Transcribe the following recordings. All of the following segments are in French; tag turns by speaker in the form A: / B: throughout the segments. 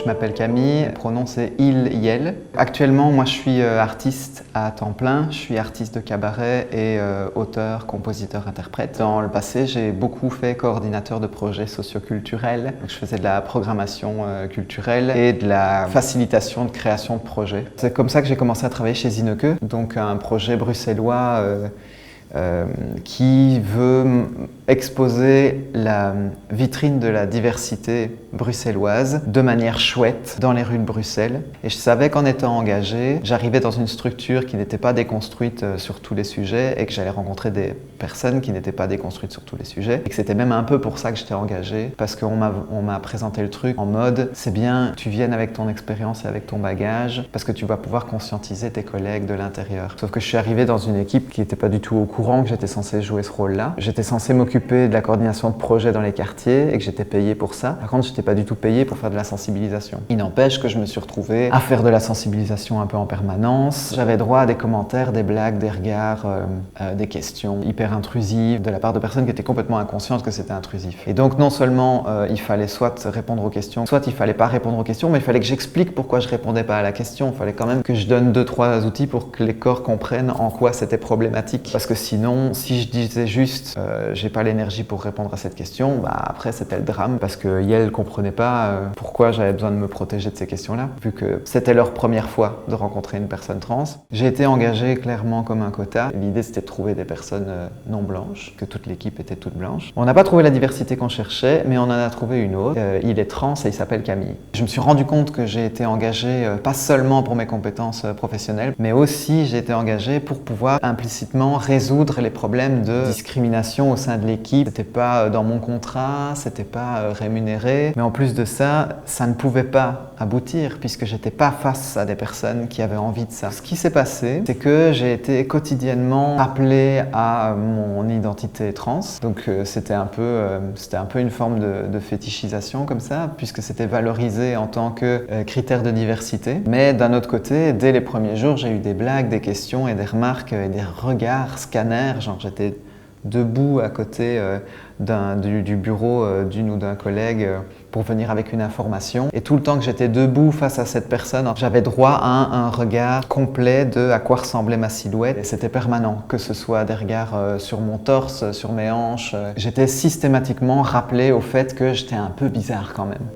A: m'appelle Camille, pronom c'est il, yel. Actuellement, moi je suis artiste à temps plein, je suis artiste de cabaret et auteur, compositeur, interprète. Dans le passé, j'ai beaucoup fait coordinateur de projets socioculturels. Je faisais de la programmation culturelle et de la facilitation de création de projets. C'est comme ça que j'ai commencé à travailler chez Zineke, donc un projet bruxellois qui veut exposer la vitrine de la diversité bruxelloise de manière chouette dans les rues de Bruxelles. Et je savais qu'en étant engagé, j'arrivais dans une structure qui n'était pas déconstruite sur tous les sujets et que j'allais rencontrer des personnes qui n'étaient pas déconstruites sur tous les sujets. Et que c'était même un peu pour ça que j'étais engagé, parce qu'on m'a présenté le truc en mode « c'est bien, tu viennes avec ton expérience et avec ton bagage, parce que tu vas pouvoir conscientiser tes collègues de l'intérieur ». Sauf que je suis arrivé dans une équipe qui n'était pas du tout au courant que j'étais censé jouer ce rôle-là. J'étais censé m'occuper de la coordination de projets dans les quartiers et que j'étais payé pour ça. Par contre, je n'étais pas du tout payé pour faire de la sensibilisation. Il n'empêche que je me suis retrouvé à faire de la sensibilisation un peu en permanence. J'avais droit à des commentaires, des blagues, des regards, des questions hyper intrusives de la part de personnes qui étaient complètement inconscientes que c'était intrusif. Et donc non seulement il fallait soit répondre aux questions, soit il fallait pas répondre aux questions, mais il fallait que j'explique pourquoi je répondais pas à la question. Il fallait quand même que je donne 2-3 outils pour que les corps comprennent en quoi c'était problématique. Parce que sinon, si je disais juste j'ai pas l'énergie pour répondre à cette question, bah après c'était le drame parce que Yel comprenait pas pourquoi j'avais besoin de me protéger de ces questions-là, vu que c'était leur première fois de rencontrer une personne trans. J'ai été engagé clairement comme un quota. L'idée c'était de trouver des personnes non blanches, que toute l'équipe était toute blanche. On n'a pas trouvé la diversité qu'on cherchait, mais on en a trouvé une autre. Il est trans et il s'appelle Camille. Je me suis rendu compte que j'ai été engagé pas seulement pour mes compétences professionnelles, mais aussi j'ai été engagé pour pouvoir implicitement résoudre les problèmes de discrimination au sein de l'équipe. C'était pas dans mon contrat, c'était pas rémunéré, mais en plus de ça, ça ne pouvait pas aboutir puisque j'étais pas face à des personnes qui avaient envie de ça. Ce qui s'est passé, c'est que j'ai été quotidiennement appelé à mon identité trans, donc c'était un peu une forme de fétichisation comme ça, puisque c'était valorisé en tant que critère de diversité. Mais d'un autre côté, dès les premiers jours, j'ai eu des blagues, des questions et des remarques et des regards scanners, genre j'étais debout à côté du bureau d'une ou d'un collègue pour venir avec une information. Et tout le temps que j'étais debout face à cette personne, j'avais droit à un regard complet de à quoi ressemblait ma silhouette. Et c'était permanent, que ce soit des regards sur mon torse, sur mes hanches. J'étais systématiquement rappelé au fait que j'étais un peu bizarre quand même.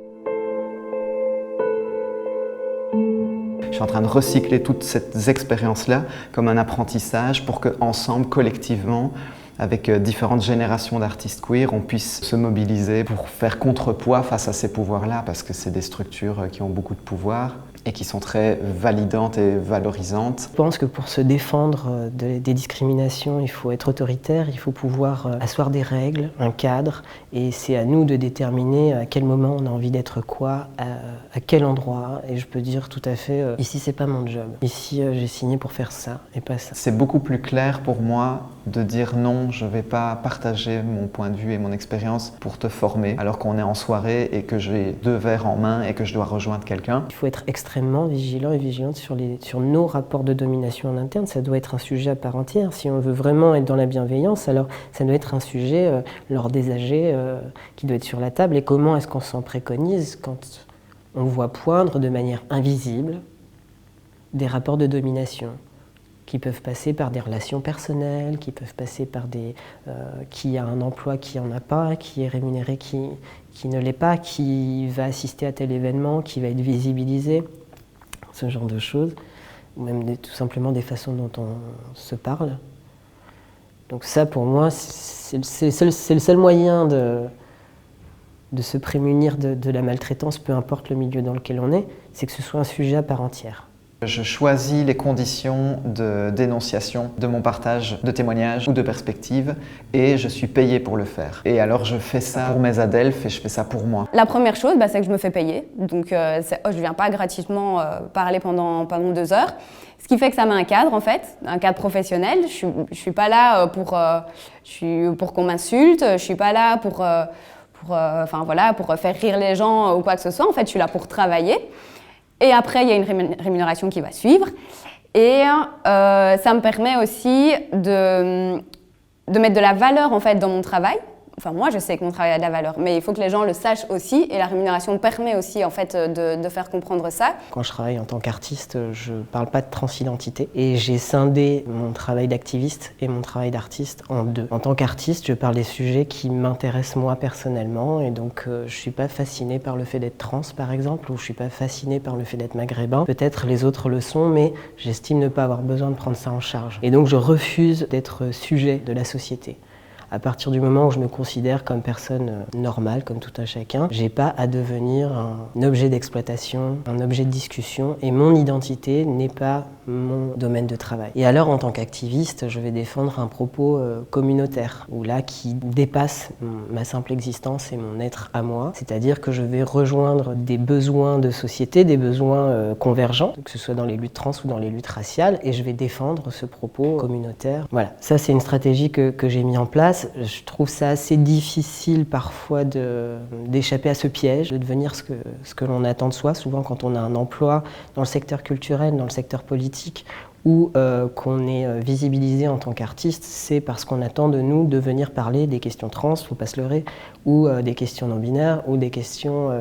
A: Je suis en train de recycler toutes ces expériences-là comme un apprentissage pour qu'ensemble, collectivement, avec différentes générations d'artistes queer, on puisse se mobiliser pour faire contrepoids face à ces pouvoirs-là, parce que c'est des structures qui ont beaucoup de pouvoir et qui sont très validantes et valorisantes.
B: Je pense que pour se défendre des discriminations, il faut être autoritaire, il faut pouvoir asseoir des règles, un cadre, et c'est à nous de déterminer à quel moment on a envie d'être quoi, à quel endroit, et je peux dire tout à fait, ici c'est pas mon job, ici j'ai signé pour faire ça et pas ça.
A: C'est beaucoup plus clair pour moi de dire non, je vais pas partager mon point de vue et mon expérience pour te former, alors qu'on est en soirée et que j'ai 2 verres en main et que je dois rejoindre quelqu'un.
B: Il faut être extrêmement vigilant et vigilante sur nos rapports de domination en interne. Ça doit être un sujet à part entière. Si on veut vraiment être dans la bienveillance, alors ça doit être un sujet lors des AG qui doit être sur la table. Et comment est-ce qu'on s'en préconise quand on voit poindre de manière invisible des rapports de domination qui peuvent passer par des relations personnelles, qui peuvent passer par qui a un emploi, qui n'en a pas, qui est rémunéré, qui ne l'est pas, qui va assister à tel événement, qui va être visibilisé, ce genre de choses, ou même tout simplement des façons dont on se parle. Donc ça, pour moi, c'est le seul moyen de se prémunir de la maltraitance, peu importe le milieu dans lequel on est, c'est que ce soit un sujet à part entière.
A: Je choisis les conditions de dénonciation de mon partage de témoignages ou de perspectives et je suis payé pour le faire. Et alors je fais ça pour mes adelphes et je fais ça pour moi.
C: La première chose, c'est que je me fais payer. Donc je viens pas gratuitement parler pendant 2 heures. Ce qui fait que ça met un cadre en fait, un cadre professionnel. Je suis pas là pour qu'on m'insulte, je suis pas là pour faire rire les gens ou quoi que ce soit. En fait, je suis là pour travailler. Et après, il y a une rémunération qui va suivre. Et ça me permet aussi de mettre de la valeur en fait, dans mon travail, Enfin, moi, je sais que mon travail a de la valeur, mais il faut que les gens le sachent aussi, et la rémunération permet aussi, en fait, de faire comprendre ça.
B: Quand je travaille en tant qu'artiste, je parle pas de transidentité, et j'ai scindé mon travail d'activiste et mon travail d'artiste en deux. En tant qu'artiste, je parle des sujets qui m'intéressent moi personnellement, et donc je suis pas fascinée par le fait d'être trans, par exemple, ou je suis pas fascinée par le fait d'être maghrébin. Peut-être les autres le sont, mais j'estime ne pas avoir besoin de prendre ça en charge. Et donc je refuse d'être sujet de la société. À partir du moment où je me considère comme personne normale, comme tout un chacun, j'ai pas à devenir un objet d'exploitation, un objet de discussion, et mon identité n'est pas mon domaine de travail. Et alors, en tant qu'activiste, je vais défendre un propos communautaire, ou là, qui dépasse ma simple existence et mon être à moi, c'est-à-dire que je vais rejoindre des besoins de société, des besoins convergents, que ce soit dans les luttes trans ou dans les luttes raciales, et je vais défendre ce propos communautaire. Voilà, ça c'est une stratégie que j'ai mis en place. Je trouve ça assez difficile parfois d'échapper à ce piège, de devenir ce que l'on attend de soi. Souvent quand on a un emploi dans le secteur culturel, dans le secteur politique, ou qu'on est visibilisé en tant qu'artiste, c'est parce qu'on attend de nous de venir parler des questions trans, faut pas se leurrer, ou des questions non-binaires, ou des questions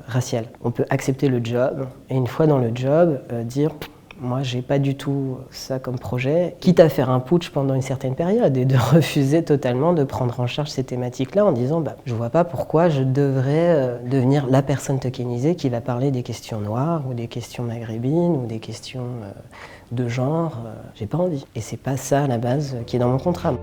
B: raciales. On peut accepter le job, et une fois dans le job, dire moi, j'ai pas du tout ça comme projet, quitte à faire un putsch pendant une certaine période et de refuser totalement de prendre en charge ces thématiques-là en disant je vois pas pourquoi je devrais devenir la personne tokenisée qui va parler des questions noires ou des questions maghrébines ou des questions de genre. J'ai pas envie. Et c'est pas ça à la base qui est dans mon contrat.